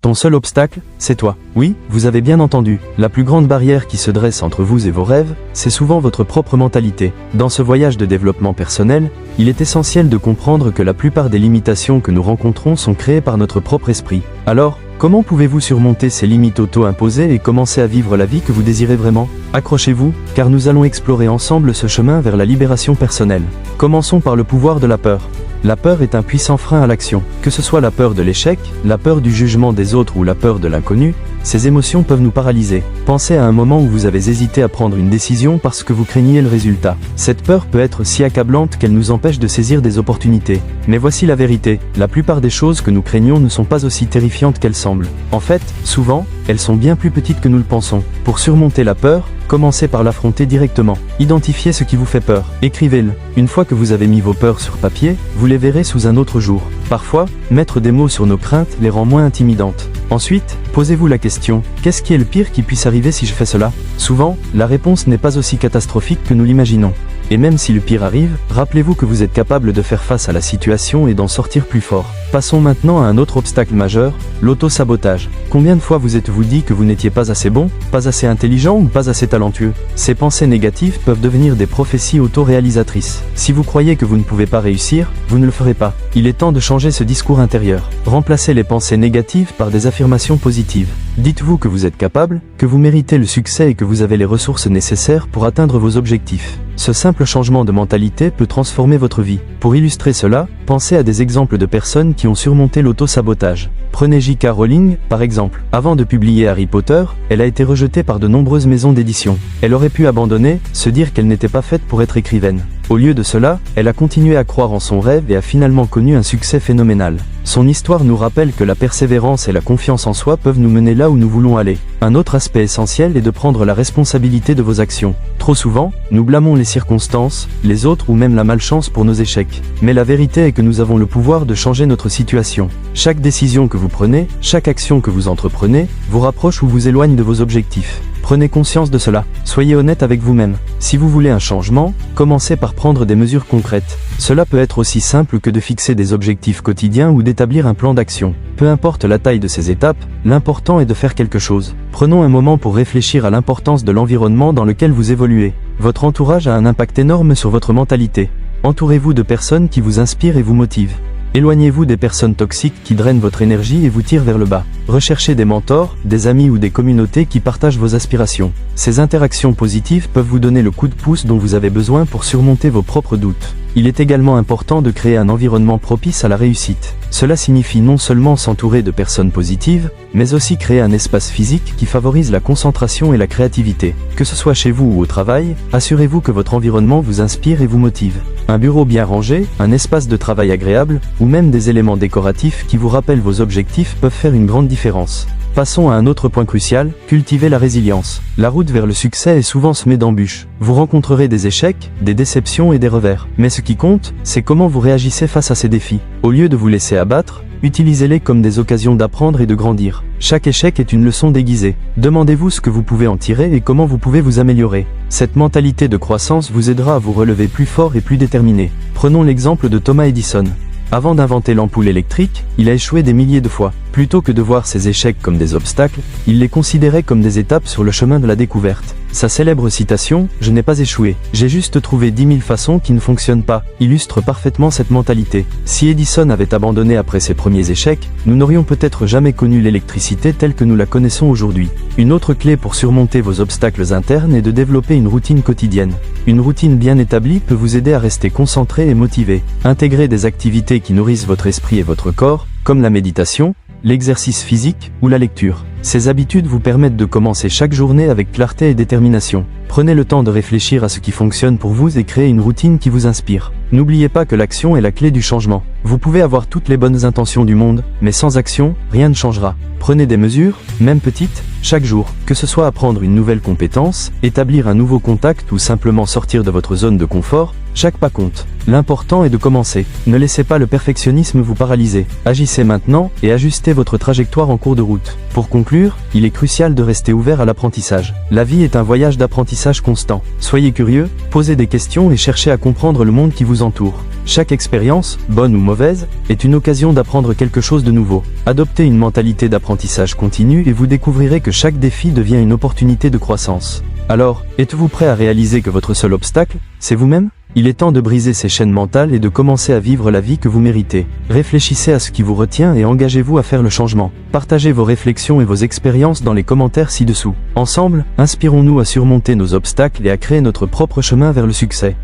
Ton seul obstacle, c'est toi. Oui, vous avez bien entendu, la plus grande barrière qui se dresse entre vous et vos rêves, c'est souvent votre propre mentalité. Dans ce voyage de développement personnel, il est essentiel de comprendre que la plupart des limitations que nous rencontrons sont créées par notre propre esprit. Alors, comment pouvez-vous surmonter ces limites auto-imposées et commencer à vivre la vie que vous désirez vraiment? Accrochez-vous, car nous allons explorer ensemble ce chemin vers la libération personnelle. Commençons par le pouvoir de la peur. La peur est un puissant frein à l'action. Que ce soit la peur de l'échec, la peur du jugement des autres ou la peur de l'inconnu, ces émotions peuvent nous paralyser. Pensez à un moment où vous avez hésité à prendre une décision parce que vous craigniez le résultat. Cette peur peut être si accablante qu'elle nous empêche de saisir des opportunités. Mais voici la vérité, la plupart des choses que nous craignons ne sont pas aussi terrifiantes qu'elles semblent. En fait, souvent, elles sont bien plus petites que nous le pensons. Pour surmonter la peur, commencez par l'affronter directement. Identifiez ce qui vous fait peur. Écrivez-le. Une fois que vous avez mis vos peurs sur papier, vous les verrez sous un autre jour. Parfois, mettre des mots sur nos craintes les rend moins intimidantes. Ensuite, posez-vous la question, qu'est-ce qui est le pire qui puisse arriver si je fais cela? Souvent, la réponse n'est pas aussi catastrophique que nous l'imaginons. Et même si le pire arrive, rappelez-vous que vous êtes capable de faire face à la situation et d'en sortir plus fort. Passons maintenant à un autre obstacle majeur, l'auto-sabotage. Combien de fois vous êtes-vous dit que vous n'étiez pas assez bon, pas assez intelligent ou pas assez talentueux? Ces pensées négatives peuvent devenir des prophéties auto-réalisatrices. Si vous croyez que vous ne pouvez pas réussir, vous ne le ferez pas. Il est temps de changer ce discours intérieur. Remplacez les pensées négatives par des affirmations positives. Dites-vous que vous êtes capable, que vous méritez le succès et que vous avez les ressources nécessaires pour atteindre vos objectifs. Ce simple changement de mentalité peut transformer votre vie. Pour illustrer cela, pensez à des exemples de personnes qui ont surmonté l'auto-sabotage. Prenez J.K. Rowling, par exemple. Avant de publier Harry Potter, elle a été rejetée par de nombreuses maisons d'édition. Elle aurait pu abandonner, se dire qu'elle n'était pas faite pour être écrivaine. Au lieu de cela, elle a continué à croire en son rêve et a finalement connu un succès phénoménal. Son histoire nous rappelle que la persévérance et la confiance en soi peuvent nous mener là où nous voulons aller. Un autre aspect essentiel est de prendre la responsabilité de vos actions. Trop souvent, nous blâmons les circonstances, les autres ou même la malchance pour nos échecs. Mais la vérité est que nous avons le pouvoir de changer notre situation. Chaque décision que vous prenez, chaque action que vous entreprenez, vous rapproche ou vous éloigne de vos objectifs. Prenez conscience de cela. Soyez honnête avec vous-même. Si vous voulez un changement, commencez par prendre des mesures concrètes. Cela peut être aussi simple que de fixer des objectifs quotidiens ou d'établir un plan d'action. Peu importe la taille de ces étapes, l'important est de faire quelque chose. Prenons un moment pour réfléchir à l'importance de l'environnement dans lequel vous évoluez. Votre entourage a un impact énorme sur votre mentalité. Entourez-vous de personnes qui vous inspirent et vous motivent. Éloignez-vous des personnes toxiques qui drainent votre énergie et vous tirent vers le bas. Recherchez des mentors, des amis ou des communautés qui partagent vos aspirations. Ces interactions positives peuvent vous donner le coup de pouce dont vous avez besoin pour surmonter vos propres doutes. Il est également important de créer un environnement propice à la réussite. Cela signifie non seulement s'entourer de personnes positives, mais aussi créer un espace physique qui favorise la concentration et la créativité. Que ce soit chez vous ou au travail, assurez-vous que votre environnement vous inspire et vous motive. Un bureau bien rangé, un espace de travail agréable, ou même des éléments décoratifs qui vous rappellent vos objectifs peuvent faire une grande différence. Passons à un autre point crucial, cultiver la résilience. La route vers le succès est souvent semée d'embûches. Vous rencontrerez des échecs, des déceptions et des revers. Mais ce qui compte, c'est comment vous réagissez face à ces défis. Au lieu de vous laisser abattre, utilisez-les comme des occasions d'apprendre et de grandir. Chaque échec est une leçon déguisée. Demandez-vous ce que vous pouvez en tirer et comment vous pouvez vous améliorer. Cette mentalité de croissance vous aidera à vous relever plus fort et plus déterminé. Prenons l'exemple de Thomas Edison. Avant d'inventer l'ampoule électrique, il a échoué des milliers de fois. Plutôt que de voir ses échecs comme des obstacles, il les considérait comme des étapes sur le chemin de la découverte. Sa célèbre citation « Je n'ai pas échoué, j'ai juste trouvé 10 000 façons qui ne fonctionnent pas » illustre parfaitement cette mentalité. Si Edison avait abandonné après ses premiers échecs, nous n'aurions peut-être jamais connu l'électricité telle que nous la connaissons aujourd'hui. Une autre clé pour surmonter vos obstacles internes est de développer une routine quotidienne. Une routine bien établie peut vous aider à rester concentré et motivé. Intégrez des activités qui nourrissent votre esprit et votre corps, comme la méditation, l'exercice physique ou la lecture. Ces habitudes vous permettent de commencer chaque journée avec clarté et détermination. Prenez le temps de réfléchir à ce qui fonctionne pour vous et créez une routine qui vous inspire. N'oubliez pas que l'action est la clé du changement. Vous pouvez avoir toutes les bonnes intentions du monde, mais sans action, rien ne changera. Prenez des mesures, même petites, chaque jour, que ce soit apprendre une nouvelle compétence, établir un nouveau contact ou simplement sortir de votre zone de confort, chaque pas compte. L'important est de commencer. Ne laissez pas le perfectionnisme vous paralyser. Agissez maintenant et ajustez votre trajectoire en cours de route. Pour conclure, il est crucial de rester ouvert à l'apprentissage. La vie est un voyage d'apprentissage constant. Soyez curieux, posez des questions et cherchez à comprendre le monde qui vous entoure. Chaque expérience, bonne ou mauvaise, est une occasion d'apprendre quelque chose de nouveau. Adoptez une mentalité d'apprentissage continu et vous découvrirez que chaque défi devient une opportunité de croissance. Alors, êtes-vous prêt à réaliser que votre seul obstacle, c'est vous-même ? Il est temps de briser ces chaînes mentales et de commencer à vivre la vie que vous méritez. Réfléchissez à ce qui vous retient et engagez-vous à faire le changement. Partagez vos réflexions et vos expériences dans les commentaires ci-dessous. Ensemble, inspirons-nous à surmonter nos obstacles et à créer notre propre chemin vers le succès.